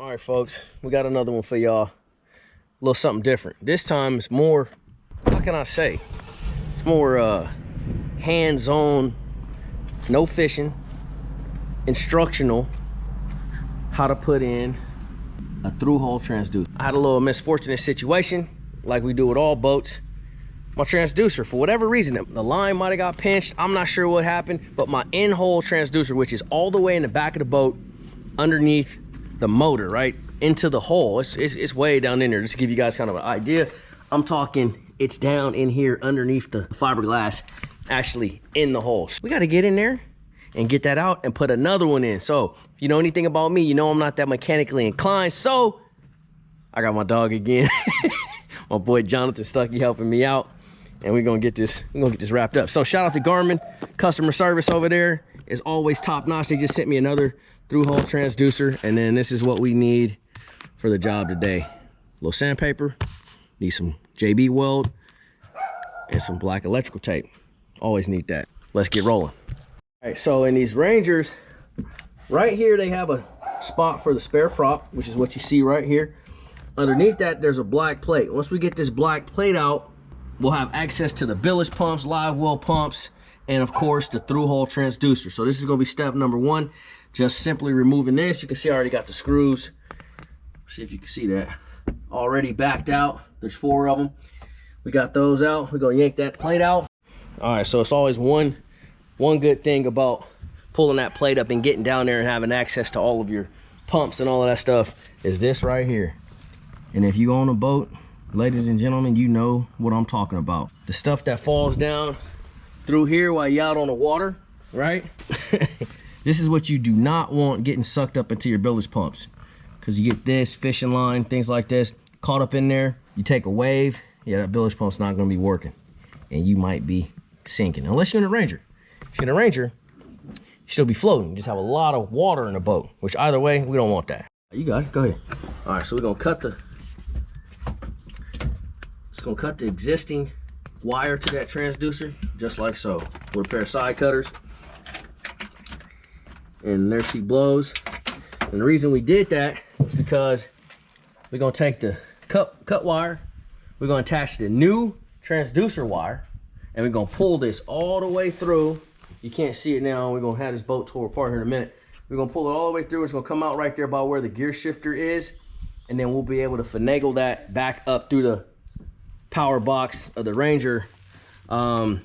All right, folks, we got another one for y'all. A little something different. This time it's more, how can I say? It's more hands-on, no fishing, instructional, how to put in a through-hole transducer. I had a little misfortunate situation, like we do with all boats. My transducer, for whatever reason, the line might have got pinched. I'm not sure what happened, but my in-hole transducer, which is all the way in the back of the boat, underneath the motor, right into the hole, it's way down in there. Just to give you guys kind of an idea, I'm talking it's down in here underneath the fiberglass, actually in the hole. So we got to get in there and get that out and put another one in. So if you know anything about me, you know I'm not that mechanically inclined. So I got my dog again. My boy Jonathan Stuckey helping me out, and we're gonna get this wrapped up. So shout out to Garmin customer service over there. Is always top notch. They just sent me another through-hole transducer, and then this is what we need for the job today. A little sandpaper, need some JB weld, and some black electrical tape. Always need that. Let's get rolling. All right, so in these Rangers, right here they have a spot for the spare prop, which is what you see right here. Underneath that, there's a black plate. Once we get this black plate out, we'll have access to the bilge pumps, live well pumps, and of course the through-hole transducer. So this is gonna be step number one. Just simply removing this. You can see I already got the screws. See if you can see that. Already backed out. There's 4 of them. We got those out. We're gonna yank that plate out. All right, so it's always one good thing about pulling that plate up and getting down there and having access to all of your pumps and all of that stuff is this right here. And if you own a boat, ladies and gentlemen, you know what I'm talking about. The stuff that falls down through here while you're out on the water, right? This is what you do not want getting sucked up into your bilge pumps, because you get this fishing line, things like this, caught up in there. You take a wave, yeah, that bilge pump's not gonna be working, and you might be sinking, unless you're in a Ranger. If you're in a Ranger, you still be floating. You just have a lot of water in the boat, which either way, we don't want that. You got it, go ahead. All right, so we're gonna cut the existing wire to that transducer, just like so, with a pair of side cutters. And there she blows. And the reason we did that is because we're gonna take the cut wire, we're gonna attach the new transducer wire, and we're gonna pull this all the way through. You can't see it now, we're gonna have this boat tore apart here in a minute. We're gonna pull it all the way through. It's gonna come out right there about where the gear shifter is, and then we'll be able to finagle that back up through the power box of the Ranger to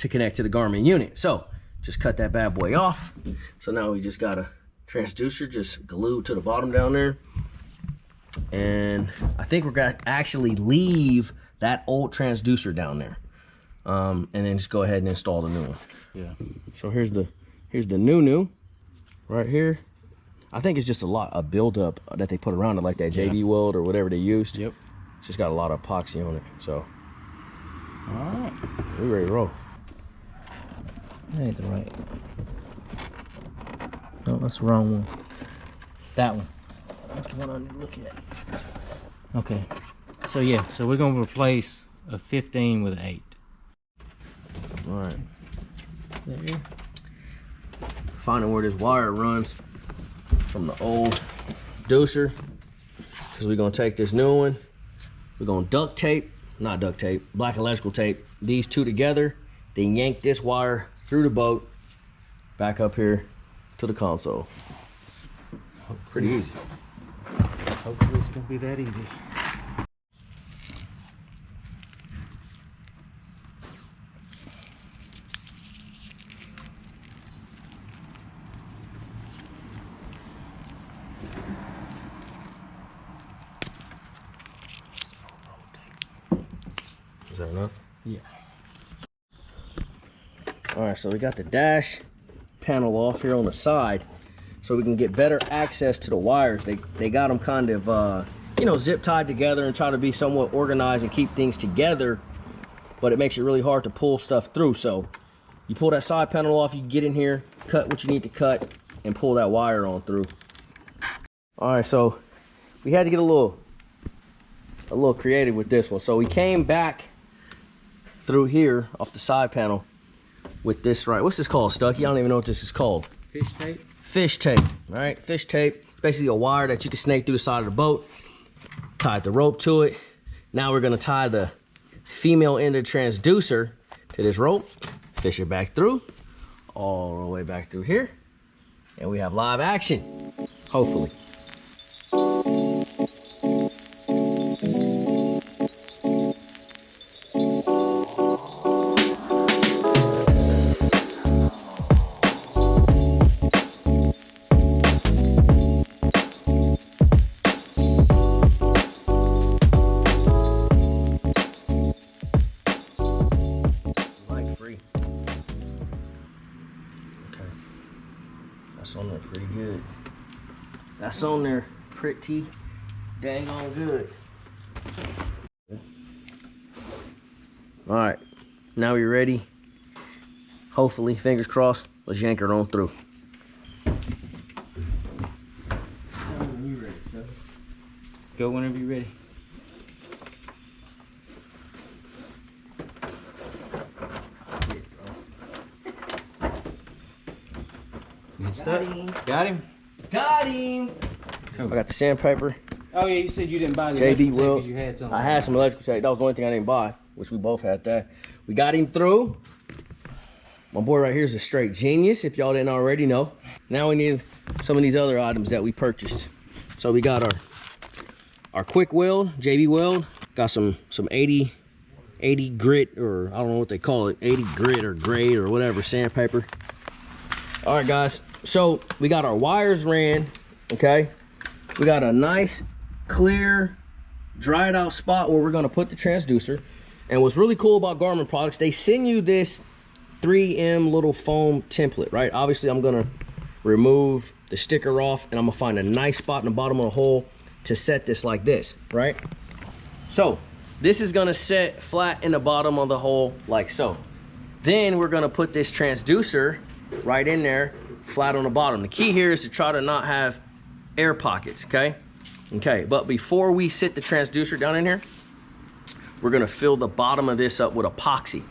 connect to the Garmin unit. So just cut that bad boy off. So now we just got a transducer just glued to the bottom down there. And I think we're gonna actually leave that old transducer down there. And then just go ahead and install the new one. Yeah. So here's the new right here. I think it's just a buildup that they put around it, like that JB weld or whatever they used. Yep. It's just got a lot of epoxy on it. So all right, we're ready to roll. That ain't the right. No, that's the wrong one. That one. That's the one I need to look at. Okay. So yeah, so we're gonna replace a 15 with an 8. All right. There. Finding where this wire runs from the old deucer, because we're gonna take this new one. We're gonna black electrical tape these two together, then yank this wire through the boat back up here to the console. Pretty easy. Hopefully it's gonna be that easy. Is that enough? Yeah. All right, so we got the dash panel off here on the side so we can get better access to the wires. They got them kind of, you know, zip tied together and try to be somewhat organized and keep things together, but it makes it really hard to pull stuff through. So you pull that side panel off, you get in here, cut what you need to cut, and pull that wire on through. All right, so we had to get a little creative with this one. So we came back through here off the side panel with this, right? What's this called, Stuckey? I don't even know what this is called. Fish tape. Fish tape, all right? Fish tape. basically a wire that you can snake through the side of the boat. Tied the rope to it. Now we're gonna tie the female end of the transducer to this rope, fish it back through, all the way back through here, and we have live action, hopefully. That's on there pretty good. That's on there pretty dang on good. All right, now we're ready. Hopefully, fingers crossed, let's yank her on through. When you ready, sir. Go whenever you're ready. Got him. Got him? Got him. I got the sandpaper. Oh yeah, you said you didn't buy the JB electrical tape will. because you had some. I had some electrical tape. That was the only thing I didn't buy, which we both had that. We got him through. My boy right here is a straight genius, if y'all didn't already know. Now we need some of these other items that we purchased. So we got our quick weld, JB weld. Got some 80 grit, or I don't know what they call it, 80 grit or grade or whatever, sandpaper. All right, guys. So we got our wires ran, okay? We got a nice, clear, dried out spot where we're gonna put the transducer. And what's really cool about Garmin products, they send you this 3M little foam template, right? Obviously, I'm gonna remove the sticker off and I'm gonna find a nice spot in the bottom of the hole to set this like this, right? So this is gonna set flat in the bottom of the hole like so. Then we're gonna put this transducer right in there, flat on the bottom. The key here is to try to not have air pockets, okay? Okay, but before we sit the transducer down in here, we're gonna fill the bottom of this up with epoxy,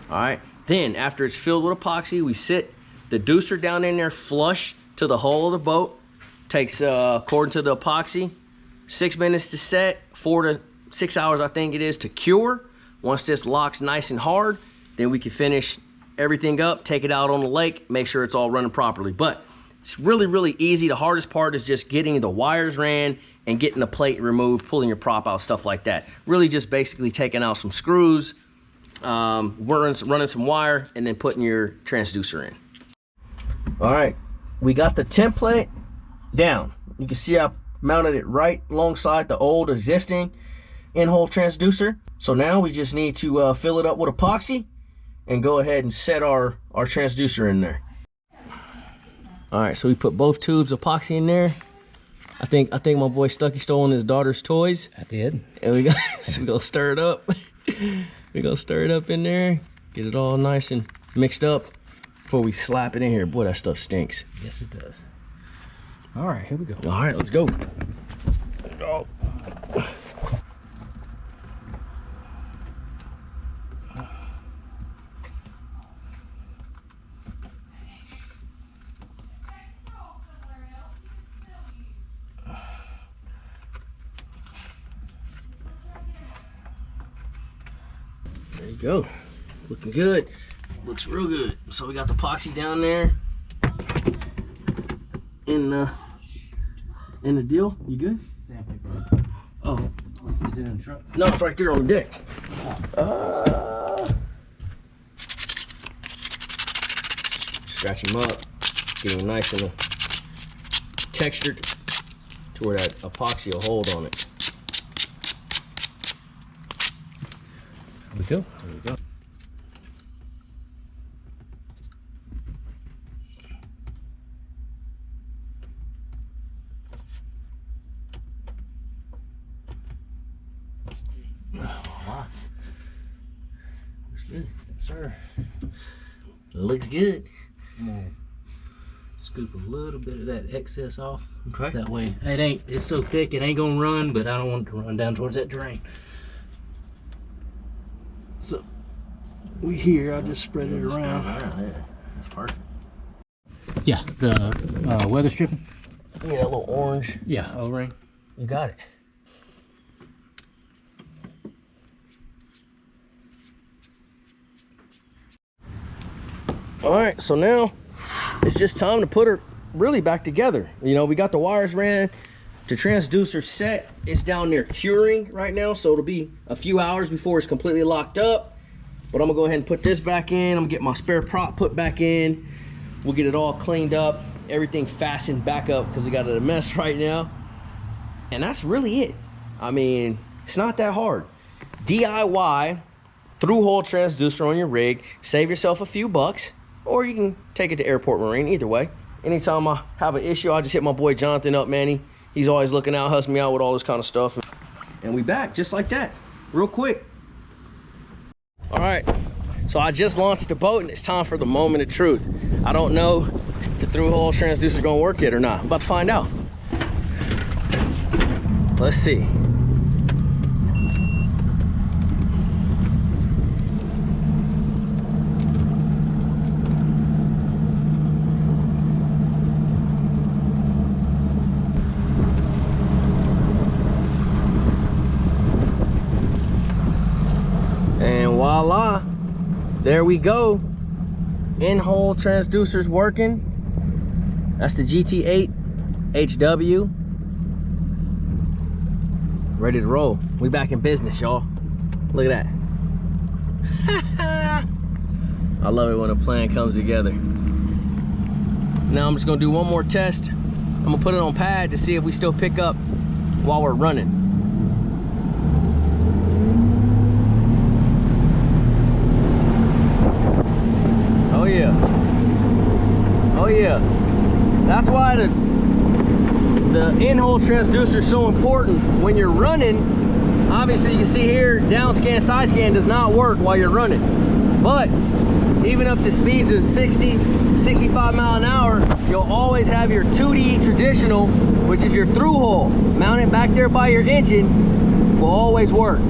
all right? Then, after it's filled with epoxy, we sit the deucer down in there flush to the hull of the boat. Takes, according to the epoxy, 6 minutes to set, 4 to 6 hours, I think it is, to cure. Once this locks nice and hard, then we can finish everything up, take it out on the lake, make sure it's all running properly. But it's really, really easy. The hardest part is just getting the wires ran and getting the plate removed, pulling your prop out, stuff like that. Really just basically taking out some screws, running some wire, and then putting your transducer in. All right, we got the template down. You can see I mounted it right alongside the old existing in-hole transducer. So now we just need to fill it up with epoxy and go ahead and set our transducer in there. All right, so we put both tubes of epoxy in there. I think my boy Stucky stole his daughter's toys. I did. And we gonna stir it up. We gonna stir it up in there, get it all nice and mixed up before we slap it in here. Boy, that stuff stinks. Yes, it does. All right, here we go. All right, let's go. Oh. There you go. Looking good. Looks real good. So we got the epoxy down there in the deal. You good? Sandpaper. Oh. Is it in the truck? No, it's right there on the deck. Scratch him up. Get him nice and textured to where that epoxy will hold on it. There we go. There we go. Wow. Looks good. Yes, sir. Looks good. I'm gonna scoop a little bit of that excess off. Okay. That way, it's so thick it ain't gonna run, but I don't want it to run down towards that drain. So we here, I'll just spread it around. Yeah, that's perfect. Yeah, the weather stripping. Yeah, a little orange. Yeah, O-ring. You got it. All right, so now it's just time to put her really back together. You know, we got the wires ran, the transducer set. It's down there curing right now, so it'll be a few hours before it's completely locked up. But I'm gonna go ahead and put this back in. I'm gonna get my spare prop put back in. We'll get it all cleaned up, everything fastened back up because we got it a mess right now. And that's really it. I mean, it's not that hard. DIY through-hole transducer on your rig. Save yourself a few bucks, or you can take it to Airport Marine, either way. Anytime I have an issue, I just hit my boy Jonathan up, man. He's always looking out, hustling me out with all this kind of stuff. And we back just like that, real quick. All right, so I just launched the boat and it's time for the moment of truth. I don't know if the through-hole transducer is gonna work yet or not. I'm about to find out. Let's see. And voila, there we go. In-hole transducer's working. That's the GT8 HW. Ready to roll. We back in business, y'all. Look at that. I love it when a plan comes together. Now I'm just gonna do one more test. I'm gonna put it on pad to see if we still pick up while we're running. Oh yeah. Oh yeah. That's why the in-hole transducer is so important when you're running. Obviously you can see here, down scan, side scan does not work while you're running. But even up to speeds of 60, 65 mile an hour, you'll always have your 2D traditional, which is your through hole. Mounted back there by your engine will always work.